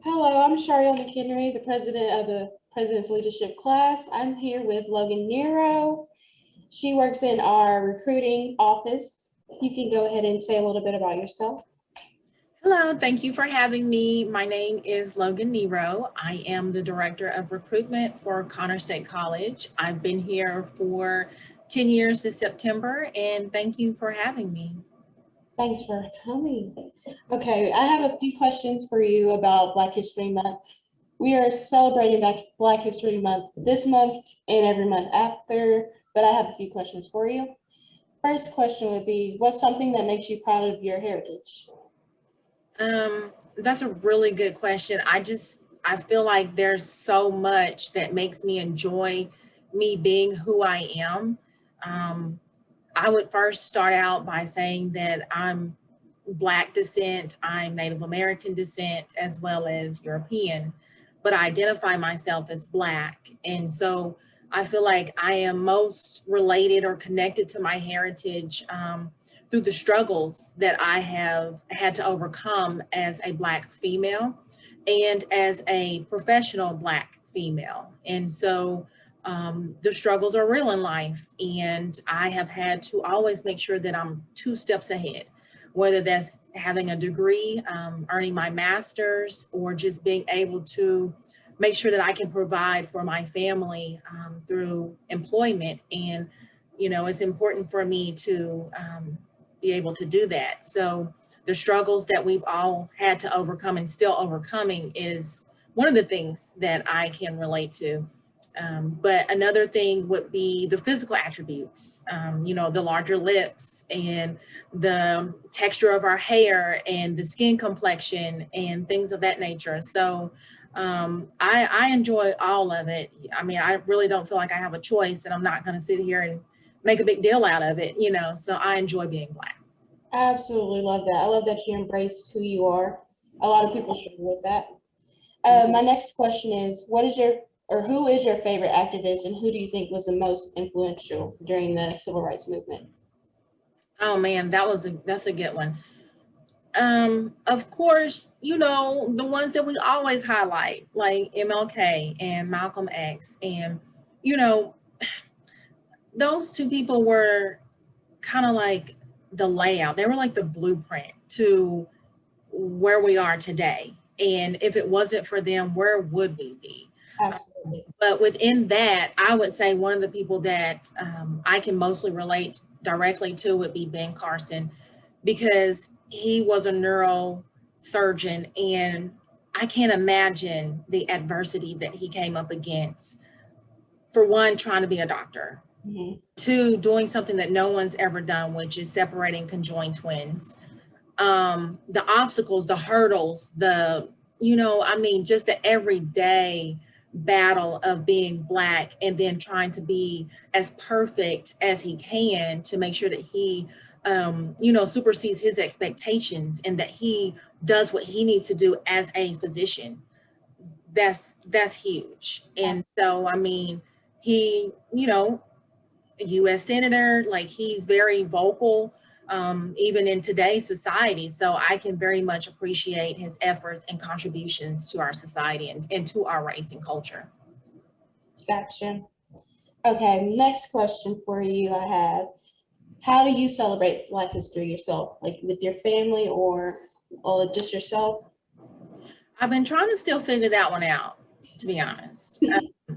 Hello, I'm Sharriell McHenry, the president of the President's Leadership class. I'm here with Logan Nero. She works in our recruiting office. You can go ahead and say a little bit about yourself. Hello, thank you for having me. My name is Logan Nero. I am the Director of Recruitment for Connor State College. I've been here for 10 years this September, and thank you for having me. Thanks for coming. Okay, I have a few questions for you about Black History Month. We are celebrating Black History Month this month and every month after, but I have a few questions for you. First question would be, what's something that makes you proud of your heritage? That's a really good question. I feel like there's so much that makes me enjoy me being who I am. Um, I would first start out by saying that I'm Black descent, I'm Native American descent, as well as European, but I identify myself as Black. And so I feel like I am most related or connected to my heritage through the struggles that I have had to overcome as a Black female and as a professional Black female. And so the struggles are real in life, and I have had to always make sure that I'm 2 steps ahead, whether that's having a degree, earning my master's, or just being able to make sure that I can provide for my family through employment. And, it's important for me to be able to do that. So the struggles that we've all had to overcome and still overcoming is one of the things that I can relate to. But another thing would be the physical attributes, the larger lips and the texture of our hair and the skin complexion and things of that nature. So I enjoy all of it. I mean, I really don't feel like I have a choice, and I'm not going to sit here and make a big deal out of it, so I enjoy being Black. I absolutely love that. I love that you embraced who you are. A lot of people struggle with that. My next question is, who is your favorite activist, and who do you think was the most influential during the civil rights movement? Oh man, that's a good one. Of course, the ones that we always highlight, like MLK and Malcolm X, and you know, those two people were kind of like the layout. They were like the blueprint to where we are today. And if it wasn't for them, where would we be? Absolutely. But within that, I would say one of the people that I can mostly relate directly to would be Ben Carson, because he was a neurosurgeon, and I can't imagine the adversity that he came up against. For one, trying to be a doctor. Mhm. Two, doing something that no one's ever done, which is separating conjoined twins. The obstacles, the hurdles, just the everyday battle of being Black, and then trying to be as perfect as he can to make sure that he supersedes his expectations, and that he does what he needs to do as a physician. That's huge. And so, I mean, he, US Senator, like, he's very vocal, even in today's society. So I can very much appreciate his efforts and contributions to our society and to our race and culture. Gotcha. Okay, next question for you I have. How do you celebrate Black history yourself? Like with your family or just yourself? I've been trying to still figure that one out, to be honest.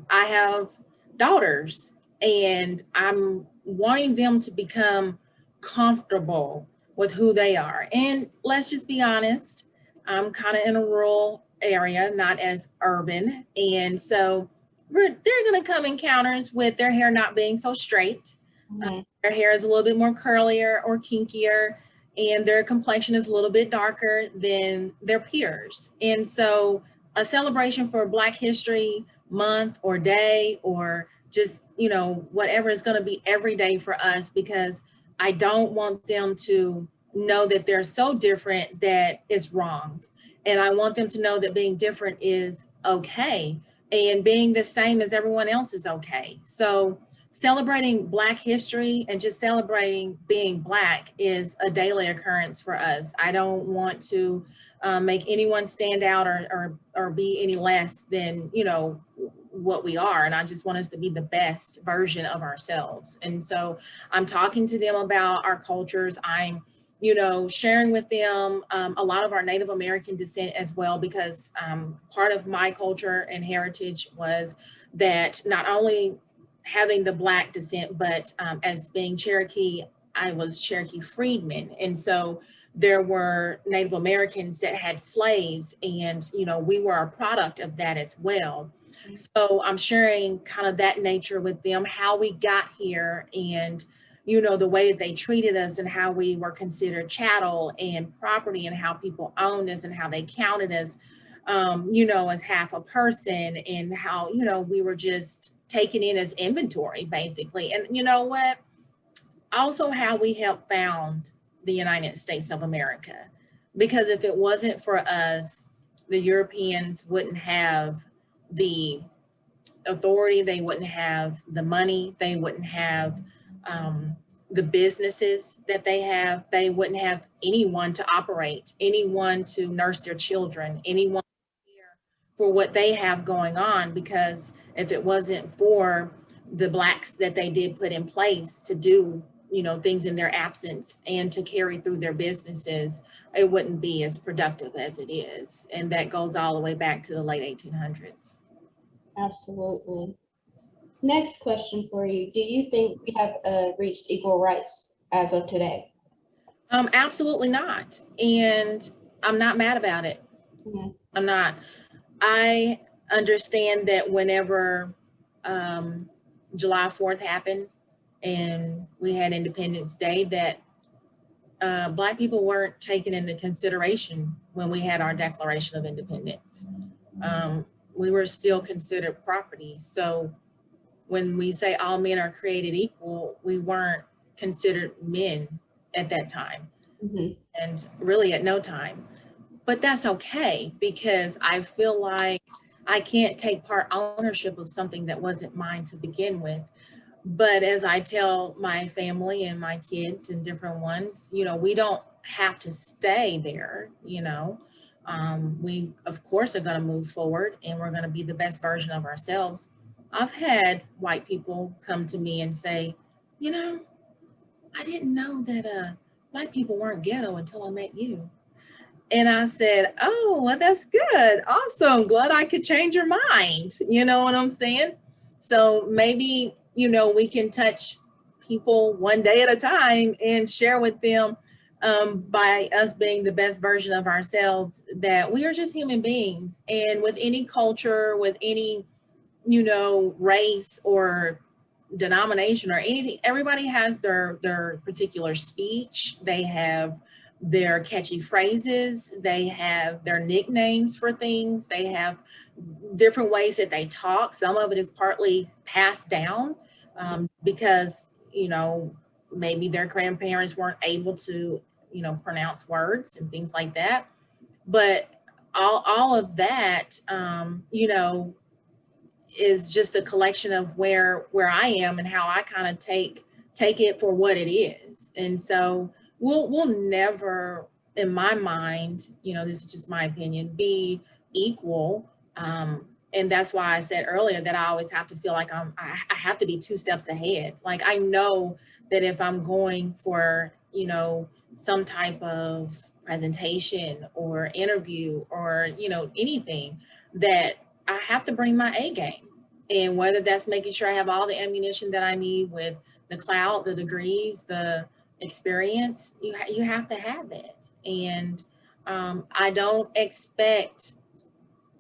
I have daughters, and I'm wanting them to become comfortable with who they are. And let's just be honest, I'm kind of in a rural area, not as urban. And so they're going to come encounters with their hair not being so straight. Their hair is a little bit more curlier or kinkier, and their complexion is a little bit darker than their peers. And so a celebration for Black History Month or day, or just, whatever is going to be every day for us, because I don't want them to know that they're so different that it's wrong. And I want them to know that being different is okay, and being the same as everyone else is okay. So celebrating Black history and just celebrating being Black is a daily occurrence for us. I don't want to make anyone stand out or be any less than, you know, what we are. And I just want us to be the best version of ourselves. And so I'm talking to them about our cultures. I'm, you know, sharing with them a lot of our Native American descent as well, because part of my culture and heritage was that not only having the Black descent, but as being Cherokee, I was Cherokee freedmen. And so there were Native Americans that had slaves, and, you know, we were a product of that as well. So I'm sharing kind of that nature with them, how we got here, and, you know, the way that they treated us and how we were considered chattel and property, and how people owned us and how they counted us, you know, as half a person, and how, you know, we were just taken in as inventory, basically. And you know what? Also how we helped found the United States of America. Because if it wasn't for us, the Europeans wouldn't have the authority, they wouldn't have the money, they wouldn't have the businesses that they have, they wouldn't have anyone to operate, anyone to nurse their children, anyone for what they have going on. Because if it wasn't for the Blacks that they did put in place to do, you know, things in their absence and to carry through their businesses, it wouldn't be as productive as it is. And that goes all the way back to the late 1800s. Absolutely. Next question for you. Do you think we have reached equal rights as of today? Absolutely not. And I'm not mad about it. Mm-hmm. I'm not. I understand that whenever July 4th happened and we had Independence Day, that Black people weren't taken into consideration when we had our Declaration of Independence. We were still considered property. So when we say all men are created equal, we weren't considered men at that time. Mm-hmm. And really at no time. But that's okay, because I feel like I can't take part ownership of something that wasn't mine to begin with. But as I tell my family and my kids and different ones, you know, we don't have to stay there, you know. We, of course, are going to move forward and we're going to be the best version of ourselves. I've had white people come to me and say, you know, I didn't know that Black people weren't ghetto until I met you. And I said, oh, well, that's good. Awesome. Glad I could change your mind. You know what I'm saying? So maybe, you know, we can touch people one day at a time and share with them by us being the best version of ourselves, that we are just human beings. And with any culture, with any, you know, race or denomination or anything, everybody has their particular speech. They have their catchy phrases, they have their nicknames for things, they have different ways that they talk. Some of it is partly passed down because, you know, maybe their grandparents weren't able to, you know, pronounce words and things like that. But all of that, you know, is just a collection of where I am and how I kind of take it for what it is. And so we'll never, in my mind, you know, this is just my opinion, be equal. And that's why I said earlier that I always have to feel like I have to be 2 steps ahead. Like I know that if I'm going for, you know, some type of presentation or interview or, you know, anything, that I have to bring my A game. And whether that's making sure I have all the ammunition that I need with the clout, the degrees, the experience, you have to have it. And I don't expect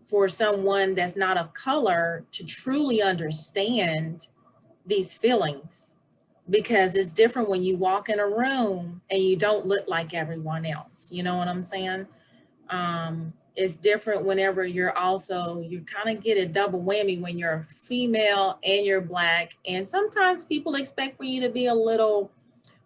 for someone that's not of color to truly understand these feelings, because it's different when you walk in a room and you don't look like everyone else. You know what I'm saying? It's different whenever you kind of get a double whammy when you're female and you're Black. And sometimes people expect for you to be a little,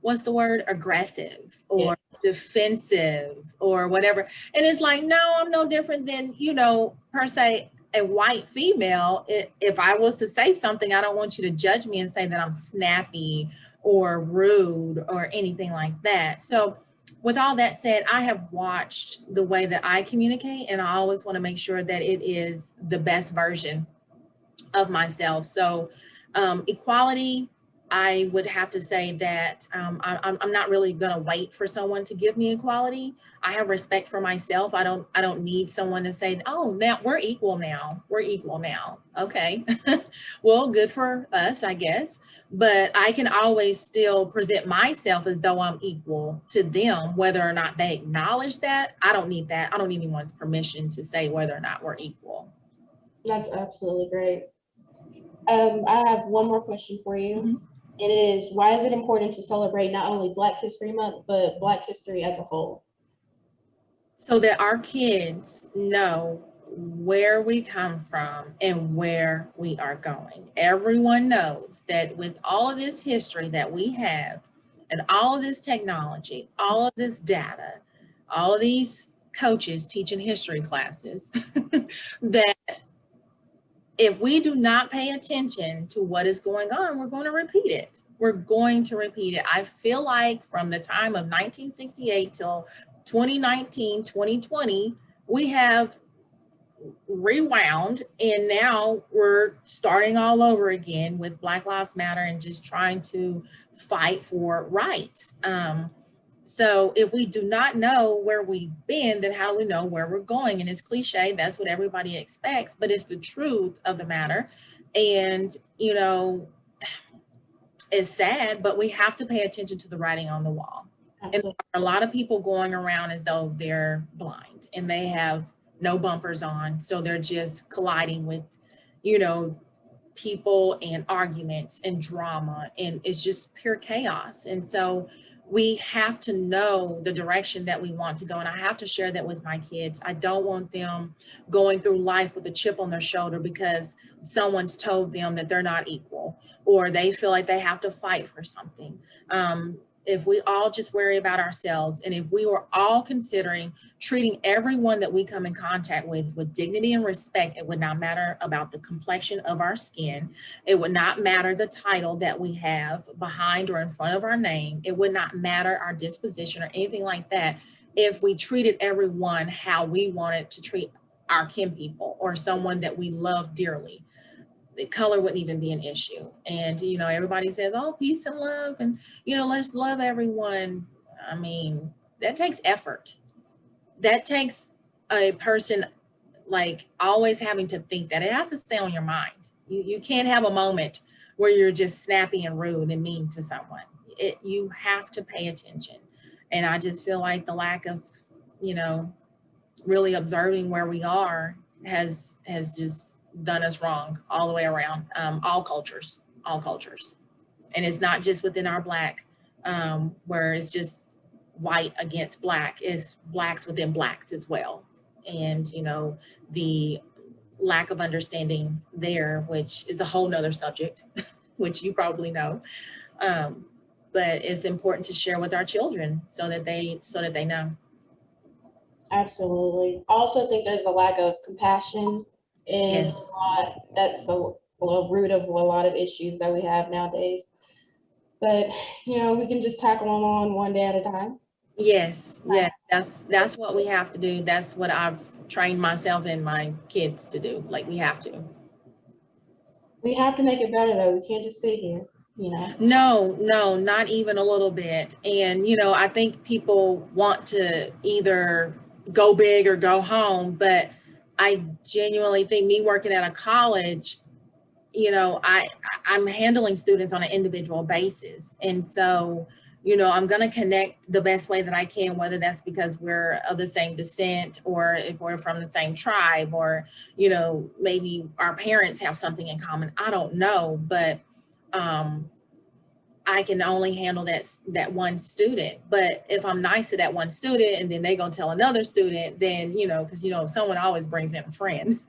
what's the word, aggressive or defensive or whatever. And it's like, no, I'm no different than, you know, per se, a white female, if I was to say something, I don't want you to judge me and say that I'm snappy or rude or anything like that. So with all that said, I have watched the way that I communicate, and I always want to make sure that it is the best version of myself. So equality, I would have to say that I'm not really going to wait for someone to give me equality. I have respect for myself. I don't need someone to say, oh, now we're equal now. We're equal now. Okay. Well, good for us, I guess. But I can always still present myself as though I'm equal to them, whether or not they acknowledge that. I don't need that. I don't need anyone's permission to say whether or not we're equal. That's absolutely great. I have one more question for you. Mhm. And it is, why is it important to celebrate not only Black History Month, but Black history as a whole? So that our kids know where we come from and where we are going. Everyone knows that with all of this history that we have and all of this technology, all of this data, all of these coaches teaching history classes, that if we do not pay attention to what is going on, we're going to repeat it. We're going to repeat it. I feel like from the time of 1968 till 2019, 2020, we have rewound, and now we're starting all over again with Black Lives Matter and just trying to fight for rights. So if we do not know where we've been, then how do we know where we're going? And it's cliche, that's what everybody expects, but it's the truth of the matter. And, you know, it's sad, but we have to pay attention to the writing on the wall. Absolutely. And there are a lot of people going around as though they're blind and they have no bumpers on. So they're just colliding with, you know, people and arguments and drama, and it's just pure chaos. And so we have to know the direction that we want to go. And I have to share that with my kids. I don't want them going through life with a chip on their shoulder because someone's told them that they're not equal or they feel like they have to fight for something. If we all just worry about ourselves, and if we were all considering treating everyone that we come in contact with dignity and respect, it would not matter about the complexion of our skin. It would not matter the title that we have behind or in front of our name. It would not matter our disposition or anything like that if we treated everyone how we wanted to treat our kin people or someone that we love dearly. The color wouldn't even be an issue. And, you know, everybody says, oh, peace and love. And, you know, let's love everyone. I mean, that takes effort. That takes a person like always having to think that. It has to stay on your mind. You can't have a moment where you're just snappy and rude and mean to someone. You have to pay attention. And I just feel like the lack of, you know, really observing where we are has just done us wrong all the way around, all cultures. And it's not just within our Black, where it's just white against Black, it's Blacks within Blacks as well. And, you know, the lack of understanding there, which is a whole nother subject, which you probably know. But it's important to share with our children so that they know. Absolutely. I also think there's a lack of compassion in Yes. a lot. That's a root of a lot of issues that we have nowadays. But, you know, we can just tackle them on one day at a time. Yes, that's what we have to do. That's what I've trained myself and my kids to do. Like, we have to. We have to make it better, though. We can't just sit here, you know. No, not even a little bit. And, you know, I think people want to either go big or go home, but I genuinely think, me working at a college, you know, I'm handling students on an individual basis. And so, you know, I'm going to connect the best way that I can, whether that's because we're of the same descent or if we're from the same tribe, or, you know, maybe our parents have something in common. I don't know, but I can only handle that one student. But if I'm nice to that one student and then they go tell another student, then, you know, because, you know, someone always brings in a friend.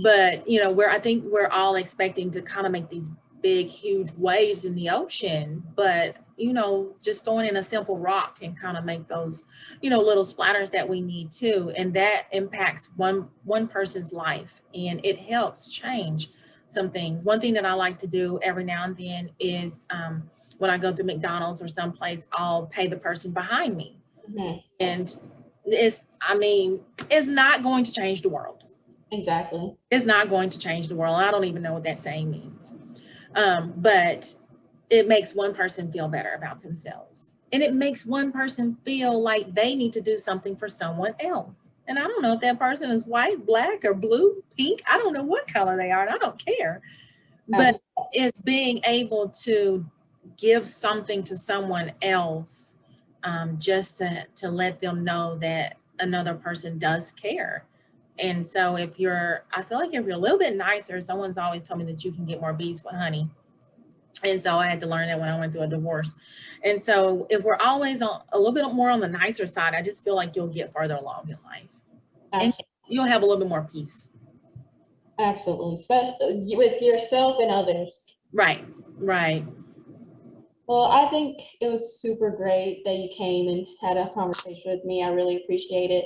But, you know, I think we're all expecting to kind of make these big, huge waves in the ocean, but, you know, just throwing in a simple rock can kind of make those, you know, little splatters that we need too. And that impacts one person's life, and it helps change some things. One thing that I like to do every now and then is when I go to McDonald's or someplace, I'll pay the person behind me. Mhm. And it's not going to change the world. Exactly. It's not going to change the world. I don't even know what that saying means. But it makes one person feel better about themselves. And it makes one person feel like they need to do something for someone else. And I don't know if that person is white, black, or blue, pink. I don't know what color they are, and I don't care. But it's being able to give something to someone else, just to let them know that another person does care. And so I feel like if you're a little bit nicer, someone's always told me that you can get more bees with honey. And so I had to learn that when I went through a divorce. And so if we're always on a little bit more on the nicer side, I just feel like you'll get further along in life. Absolutely. And you'll have a little bit more peace. Absolutely, especially with yourself and others. Right, right. Well, I think it was super great that you came and had a conversation with me. I really appreciate it.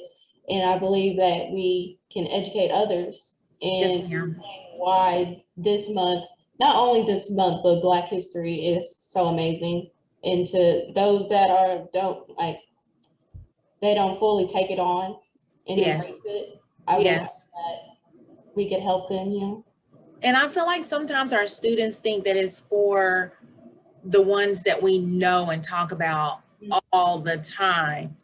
And I believe that we can educate others Yes, in ma'am. why this month, not only this month, but Black history is so amazing. And to those that they don't fully take it on and Yes. embrace it, I believe Yes. that we could help them, you know. And I feel like sometimes our students think that it's for the ones that we know and talk about all the time,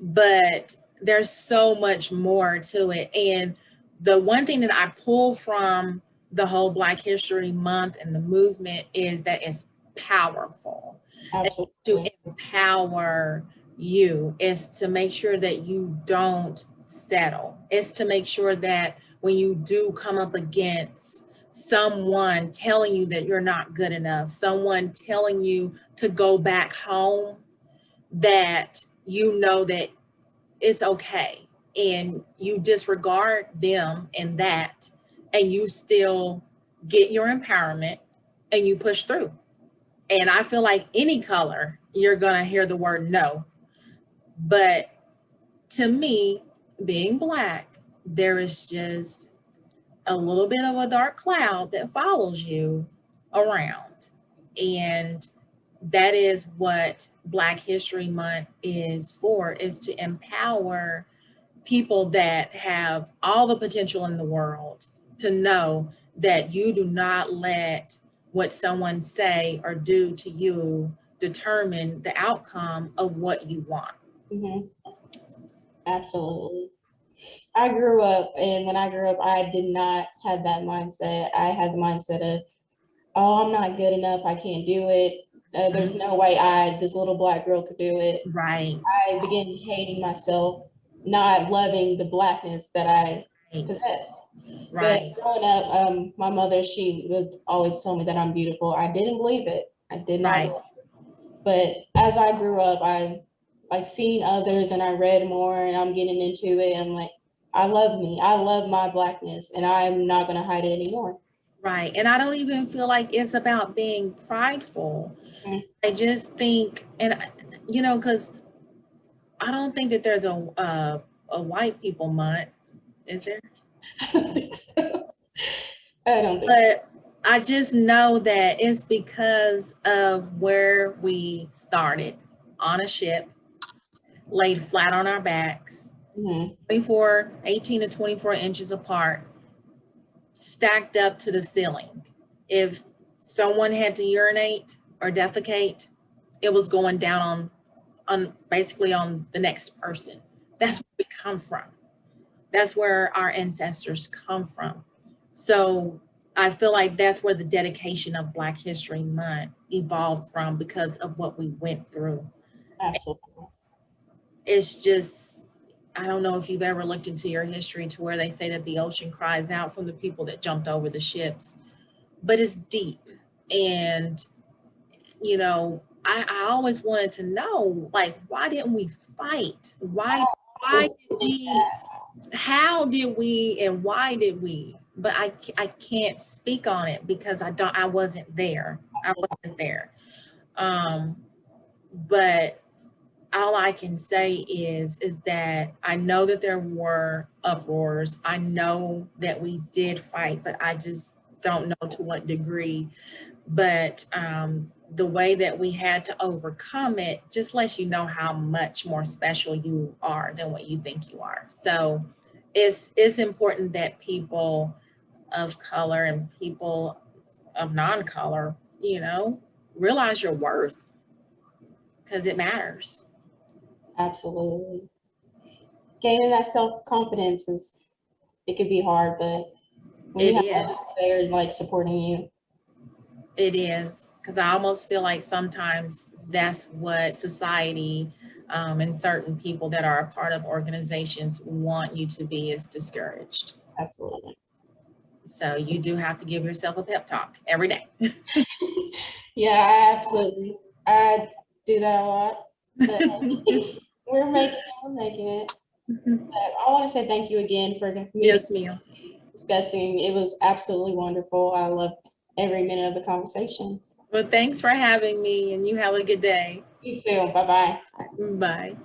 but there's so much more to it. And the one thing that I pull from the whole Black History Month and the movement is that it's powerful. Absolutely. To empower you is to make sure that you don't settle. It's to make sure that when you do come up against someone telling you that you're not good enough, someone telling you to go back home, that you know that it's okay, and you disregard them and that, and you still get your empowerment and you push through. And I feel like any color, you're gonna hear the word no. But to me, being Black, there is just a little bit of a dark cloud that follows you around. And that is what Black History Month is for, is to empower people that have all the potential in the world to know that you do not let what someone say or do to you determine the outcome of what you want. Mm-hmm. Absolutely. I grew up, and when I grew up, I did not have that mindset. I had the mindset of, oh, I'm not good enough. I can't do it. There's no way this little Black girl could do it. Right. I began hating myself, not loving the Blackness that I possess. Right. But growing up, my mother, she would always tell me that I'm beautiful. I didn't believe it. I did not. Right. But as I grew up, I like seeing others, and I read more, and I'm getting into it. I'm like, I love me. I love my Blackness, and I'm not going to hide it anymore. Right. And I don't even feel like it's about being prideful. Mm-hmm. I just think, and you know, because I don't think that there's a white people month, is there? I don't think so. I don't think But I just know that it's because of where we started, on a ship, laid flat on our backs, 18 to 24 inches apart, stacked up to the ceiling. If someone had to urinate or defecate, it was going down on basically on the next person. That's where we come from. That's where our ancestors come from. So I feel like that's where the dedication of Black History Month evolved from, because of what we went through. Absolutely. It's just, I don't know if you've ever looked into your history to where they say that the ocean cries out from the people that jumped over the ships, but it's deep. And, you know, I always wanted to know, like, why didn't we fight? Why did we, how did we, and why did we? but I can't speak on it because I wasn't there. I wasn't there. But all I can say is that I know that there were uproars. I know that we did fight, but I just don't know to what degree. But the way that we had to overcome it just lets you know how much more special you are than what you think you are. So it's important that people of color and people of non-color, realize your worth, because it matters. Absolutely. Gaining that self-confidence it could be hard, but when It you have is. others there like supporting you. It is, because I almost feel like sometimes that's what society and certain people that are a part of organizations want you to be, is discouraged. Absolutely. So you do have to give yourself a pep talk every day. Yeah, absolutely. I do that a lot. But we're making it. But I want to say thank you again for Yes, Mia. discussing. It was absolutely wonderful. I loved every minute of the conversation. Well, thanks for having me, and you have a good day. You too. Bye-bye. Bye.